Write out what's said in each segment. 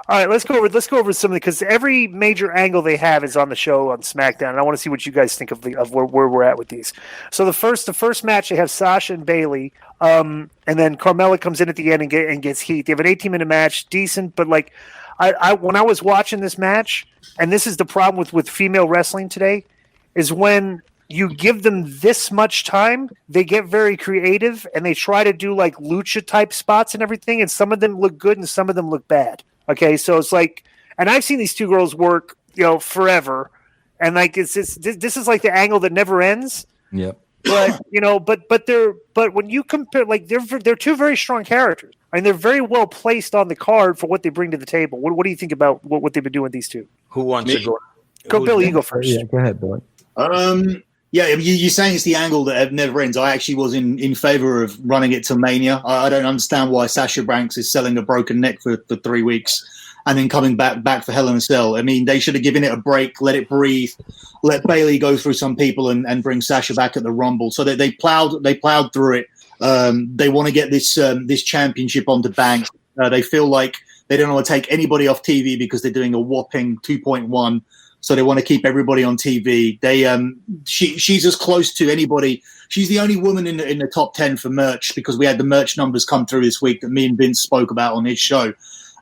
All right, let's go over something because every major angle they have is on the show on SmackDown, and I want to see what you guys think of where we're at with these. So the first match they have Sasha and Bayley, and then Carmella comes in at the end and gets heat. They have an 18-minute match, decent, but like I when I was watching this match, and this is the problem with female wrestling today, is when you give them this much time, they get very creative and they try to do like lucha type spots and everything, and some of them look good and some of them look bad. Okay, so it's like, and I've seen these two girls work, forever, and like this is like the angle that never ends. Yep. But but when you compare, like they're two very strong characters. I mean, they're very well placed on the card for what they bring to the table. What do you think about what they've been doing with these two? Who wants to go? Go, Billy. You go first. Yeah, go ahead, Billy. Yeah, you're saying it's the angle that never ends. I actually was in favor of running it to Mania. I don't understand why Sasha Banks is selling a broken neck for 3 weeks and then coming back for Hell in a Cell. I mean, they should have given it a break, let it breathe, let Bayley go through some people and bring Sasha back at the Rumble. So they plowed through it. They want to get this championship onto Banks. They feel like they don't want to take anybody off TV because they're doing a whopping 2.1. So they want to keep everybody on TV. She's as close to anybody. She's the only woman in the top 10 for merch because we had the merch numbers come through this week that me and Vince spoke about on his show.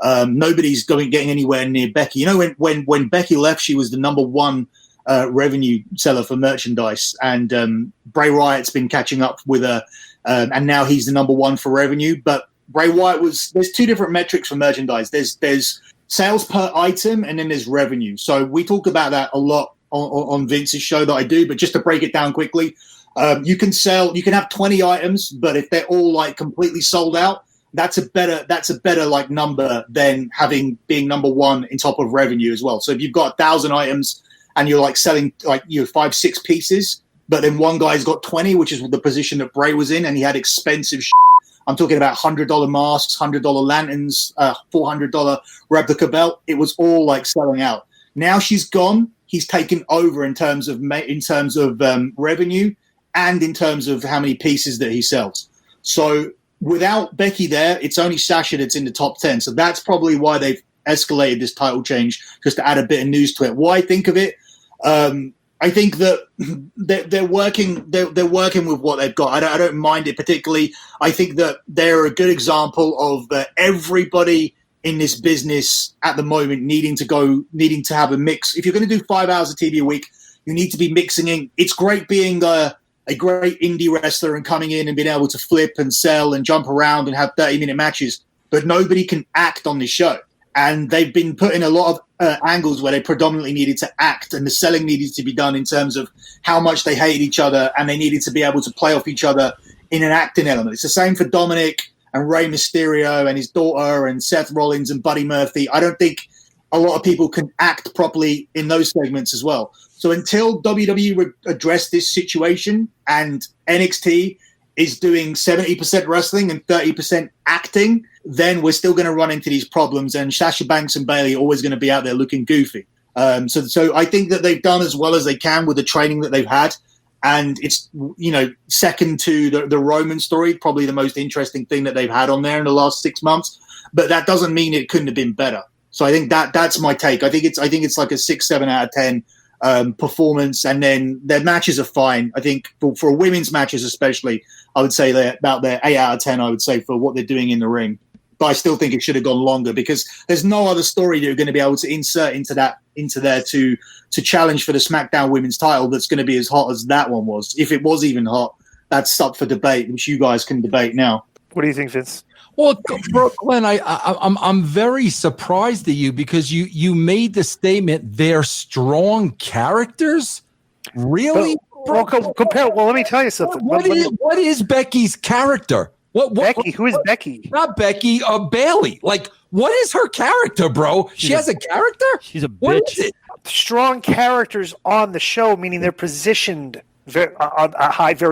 Nobody's getting anywhere near Becky. You know, when Becky left, she was the number one revenue seller for merchandise, and Bray Wyatt's been catching up with her, and now he's the number one for revenue. But Bray Wyatt there's two different metrics for merchandise. There's sales per item, and then there's revenue. So we talk about that a lot on Vince's show that I do. But just to break it down quickly, you can have 20 items, but if they're all like completely sold out, that's a better like number than being number one in top of revenue as well. So if you've got 1,000 items and you're like selling like 5-6 pieces, but then one guy's got 20, which is the position that Bray was in, and he had expensive shit. I'm talking about $100 masks, $100 lanterns, $400 replica belt. It was all like selling out. Now she's gone. He's taken over in terms of revenue and in terms of how many pieces that he sells. So without Becky there, it's only Sasha that's in the top 10. So that's probably why they've escalated this title change, just to add a bit of news to it. Why I think of it? I think that they're working with what they've got. I don't mind it particularly. I think that they're a good example of everybody in this business at the moment needing to have a mix. If you're going to do 5 hours of TV a week, you need to be mixing in. It's great being a great indie wrestler and coming in and being able to flip and sell and jump around and have 30-minute matches, but nobody can act on this show. And they've been put in a lot of angles where they predominantly needed to act, and the selling needed to be done in terms of how much they hated each other, and they needed to be able to play off each other in an acting element. It's the same for Dominic and Rey Mysterio and his daughter and Seth Rollins and Buddy Murphy. I don't think a lot of people can act properly in those segments as well. So until WWE would address this situation and NXT is doing 70% wrestling and 30% acting, then we're still going to run into these problems, and Sasha Banks and Bayley are always going to be out there looking goofy. So I think that they've done as well as they can with the training that they've had, and it's second to the Roman story, probably the most interesting thing that they've had on there in the last 6 months. But that doesn't mean it couldn't have been better. So I think that's my take. I think it's like a 6-7 out of 10 performance, and then their matches are fine. I think for women's matches especially, I would say they're about their 8 out of 10. I would say for what they're doing in the ring. But I still think it should have gone longer because there's no other story that you're going to be able to insert into there to challenge for the SmackDown Women's title that's going to be as hot as that one was. If it was even hot, that's up for debate, which you guys can debate now. What do you think, Vince? Well, Glenn, I'm very surprised at you because you made the statement they're strong characters. Really? Well, let me tell you something. What is Becky's character? Becky? Who is Becky? Not Becky. Bayley. Like, what is her character, bro? She has a character? She's a bitch. Strong characters on the show, meaning they're positioned very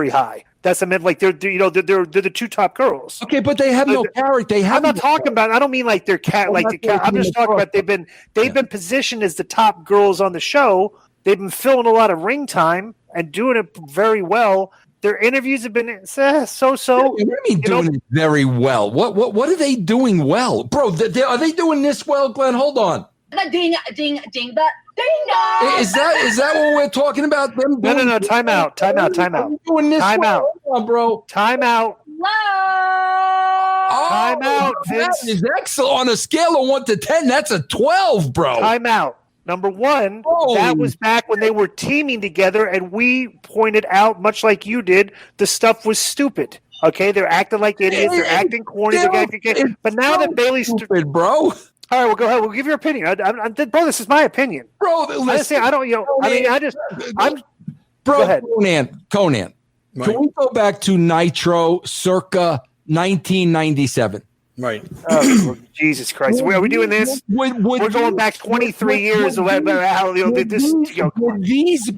high. That's like they're the two top girls. Okay, but they have no character. I'm not talking about. I don't mean like they're I'm just talking about they've been positioned as the top girls on the show. They've been filling a lot of ring time and doing it very well. Their interviews have been so. What do you mean doing it very well? What are they doing well, bro? Are they doing this well, Glenn? Hold on. Ding, ding, ding, dong. Is that what we're talking about? Them No. Time out. Doing this Time out. Hold on, bro. Time out. Hello. Time out, Vince. That is excellent. On a scale of 1 to 10, that's a 12, bro. Time out. Number one, that was back when they were teaming together, and we pointed out, much like you did, the stuff was stupid. Okay, they're acting like idiots. They're acting corny. But now that Bayley's stupid, bro. All right, well, go ahead. We'll give your opinion. Bro, this is my opinion. Bro, listen, I don't. Bro, go ahead. Conan. Right. Can we go back to Nitro circa 1997? Right. Oh, Jesus Christ. Are we doing this? We're going back 23 years.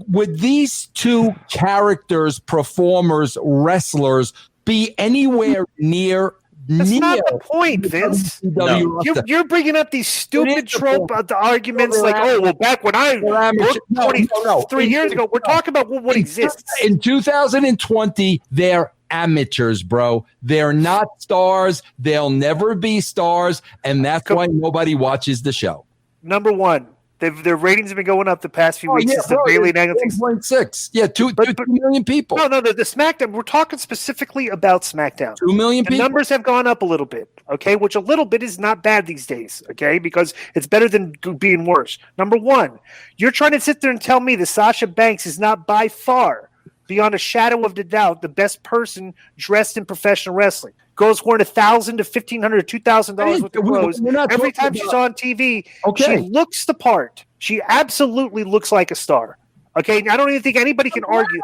Would these two characters, performers, wrestlers be anywhere near? That's not the point, Vince. No. You're bringing up these stupid trope arguments like, back when I worked 23 years ago. We're talking about what exists. In 2020, they're amateurs, bro. They're not stars. They'll never be stars, and that's why nobody watches the show. Number one, their ratings have been going up the past few weeks since the Bayley and Angle thing. 1.6. Yeah, 2 million people. No, the SmackDown. We're talking specifically about SmackDown. 2 million people. The numbers have gone up a little bit, okay, which a little bit is not bad these days, okay, because it's better than being worse. Number one, you're trying to sit there and tell me that Sasha Banks is not by far, beyond a shadow of the doubt, the best person dressed in professional wrestling. Girls wearing $1,000 to $1,500 to $2,000 worth of clothes. Every time she's on TV, she looks the part. She absolutely looks like a star. Okay, I don't even think anybody can argue.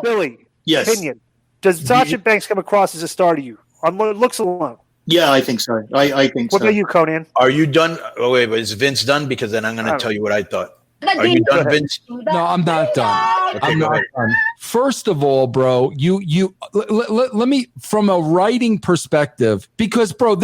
Billy, opinion. Does Sasha Banks come across as a star to you on looks alone? Yeah, I think so. I think so. What about you, Conan? Are you done? Oh, wait, but is Vince done? Because then I'm going to tell you what I thought. Are you done, Vince? No, I'm not done. Okay, I'm not done. First of all, bro, let me, from a writing perspective, because, bro,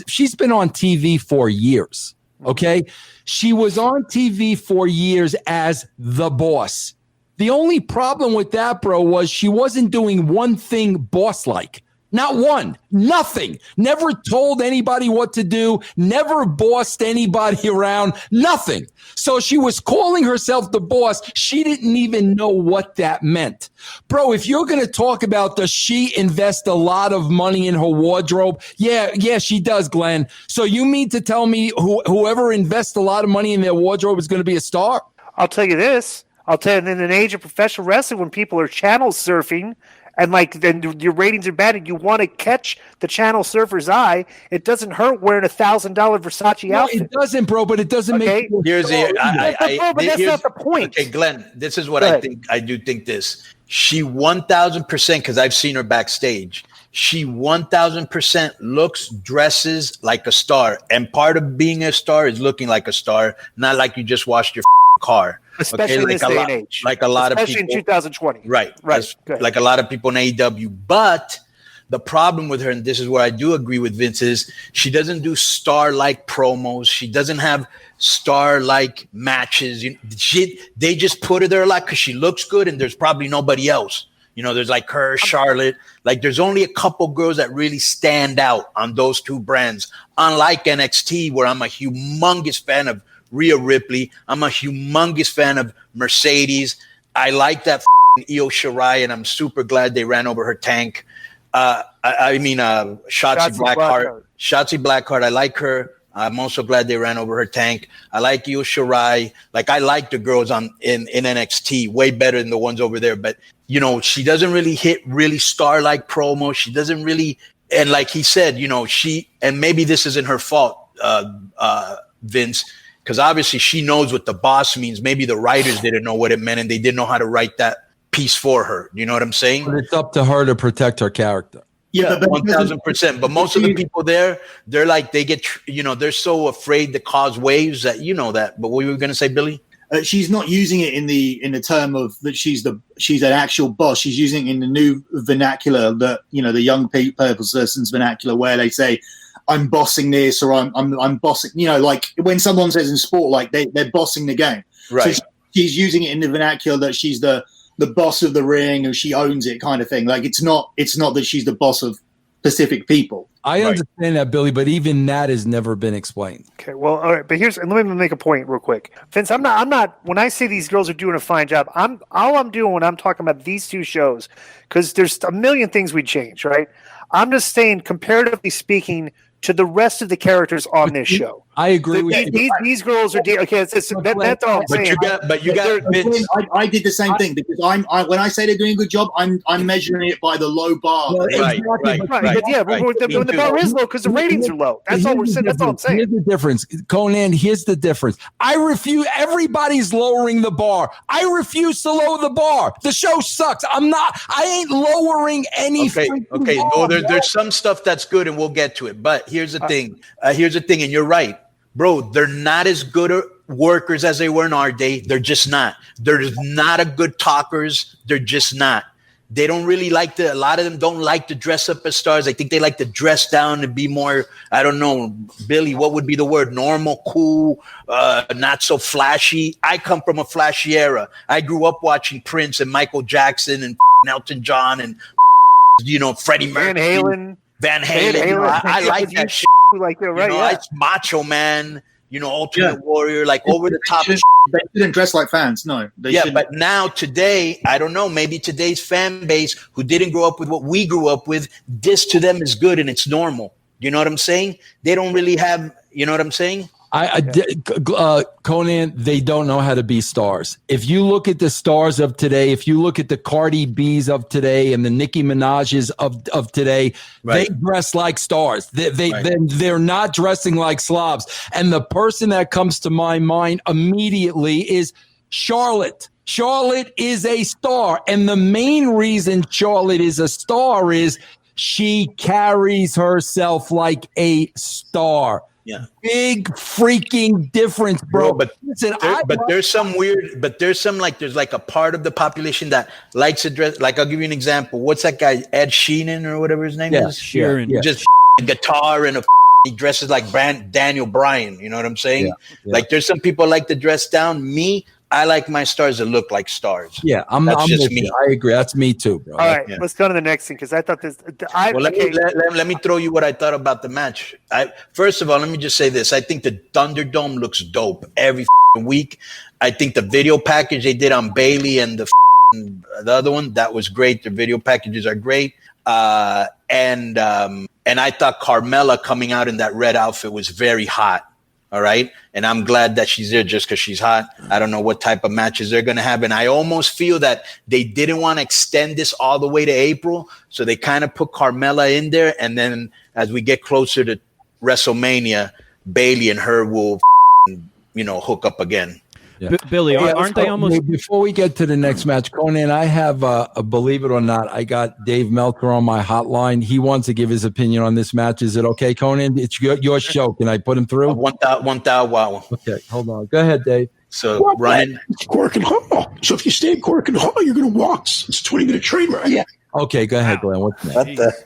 she's been on TV for years, okay? She was on TV for years as the boss. The only problem with that, bro, was she wasn't doing one thing boss-like. Not one, nothing, never told anybody what to do, never bossed anybody around, nothing. So she was calling herself the boss. She didn't even know what that meant. Bro, if you're going to talk about does she invest a lot of money in her wardrobe? Yeah, she does, Glenn. So you mean to tell me whoever invests a lot of money in their wardrobe is going to be a star? I'll tell you this. In an age of professional wrestling when people are channel surfing, and then your ratings are bad, and you want to catch the channel surfer's eye, it doesn't hurt wearing $1,000 Versace outfit. It doesn't, bro, but it doesn't make. But that's not the point. Okay, Glenn, this is what I think. I do think this. She 1,000%, because I've seen her backstage. She 1,000% looks, dresses like a star, and part of being a star is looking like a star, not like you just washed your car. Especially in this day and age. Like a lot of people. Especially in 2020. Right. Like a lot of people in AEW. But the problem with her, and this is where I do agree with Vince, is she doesn't do star-like promos. She doesn't have star-like matches. They just put her there because she looks good and there's probably nobody else. There's like her, Charlotte. Like there's only a couple girls that really stand out on those two brands. Unlike NXT, where I'm a humongous fan of Rhea Ripley. I'm a humongous fan of Mercedes. I like that Io Shirai, and I'm super glad they ran over her tank. Shotzi Blackheart. Shotzi Blackheart, I like her. I'm also glad they ran over her tank. I like Io Shirai. Like I like the girls in NXT way better than the ones over there. But she doesn't really hit really star-like promos. She doesn't really, and like he said, and maybe this isn't her fault, Vince. Because obviously she knows what the boss means. Maybe the writers didn't know what it meant and they didn't know how to write that piece for her. You know what I'm saying? But it's up to her to protect her character. Yeah, 1,000%. But most of the people there, they're like, they get, they're so afraid to cause waves that, that. But what were you going to say, Billy? She's not using it in the term of that she's an actual boss. She's using it in the new vernacular that, the young person's vernacular where they say, I'm bossing this, or I'm bossing, like when someone says in sport, like they're bossing the game. Right. So she's using it in the vernacular that she's the the boss of the ring or she owns it kind of thing. Like it's not that she's the boss of specific people. I understand that, Billy, but even that has never been explained. Okay, well, all right, but let me make a point real quick, Vince. I'm not. When I say these girls are doing a fine job, all I'm doing when I'm talking about these two shows, because there's a million things we change, right? I'm just saying, comparatively speaking, to the rest of the characters on this show. I agree with you. These girls are okay. That's all I'm saying. I did the same thing because when I say they're doing a good job, I'm measuring it by the low bar. Right. But yeah, when the bar is low because the ratings are low. That's all we're saying. That's all I'm saying. Here's the difference, Conan. Here's the difference. I refuse. Everybody's lowering the bar. I refuse to lower the bar. The show sucks. I ain't lowering any. Okay. Well, there's some stuff that's good, and we'll get to it. But here's the thing. And you're right. Bro, they're not as good workers as they were in our day. They're just not. They're not a good talkers. They're just not. They don't really a lot of them don't like to dress up as stars. I think they like to dress down and be more, I don't know, Billy, what would be the word? Normal, cool, not so flashy. I come from a flashy era. I grew up watching Prince and Michael Jackson and Elton John and, Freddie Mercury. Van Halen. I like that shit. Like that, right? It's Macho Man, Ultimate Warrior, like over the top. They didn't dress like fans, no. But now today, I don't know. Maybe today's fan base who didn't grow up with what we grew up with, this to them is good and it's normal. You know what I'm saying? They don't really have. You know what I'm saying? Conan, they don't know how to be stars. If you look at the stars of today, if you look at the Cardi B's of today and the Nicki Minaj's of today, they dress like stars. They're not dressing like slobs. And the person that comes to my mind immediately is Charlotte. Charlotte is a star. And the main reason Charlotte is a star is she carries herself like a star. Yeah, big freaking difference, bro. But listen, there's like a part of the population that likes to dress. Like, I'll give you an example. What's that guy, Ed Sheeran or whatever his name is? Sheeran. Yeah. Just guitar and he dresses like Daniel Bryan. You know what I'm saying? Yeah. Like, there's some people like to dress down. Me, I like my stars to look like stars. Yeah, I'm just me. I agree. That's me too, bro. All right, let's go to the next thing because I thought this. Let me throw you what I thought about the match. First of all, let me just say this. I think the Thunderdome looks dope every week. I think the video package they did on Bayley and the other one, that was great. The video packages are great. And I thought Carmella coming out in that red outfit was very hot. All right. And I'm glad that she's there just because she's hot. I don't know what type of matches they're going to have. And I almost feel that they didn't want to extend this all the way to April. So they kind of put Carmella in there. And then as we get closer to WrestleMania, Bayley and her will, hook up again. Yeah. Billy, aren't they almost? Before we get to the next match, Conan, I have, believe it or not, I got Dave Meltzer on my hotline. He wants to give his opinion on this match. Is it okay, Conan? It's your show. Can I put him through? 1,000. Wow. Okay, hold on. Go ahead, Dave. So, Ryan. It's Cork and Hall. So if you stay in Cork and Hall, you're going to walk. It's a 20-minute train ride. Yeah. Okay, go ahead, Glenn. What's next?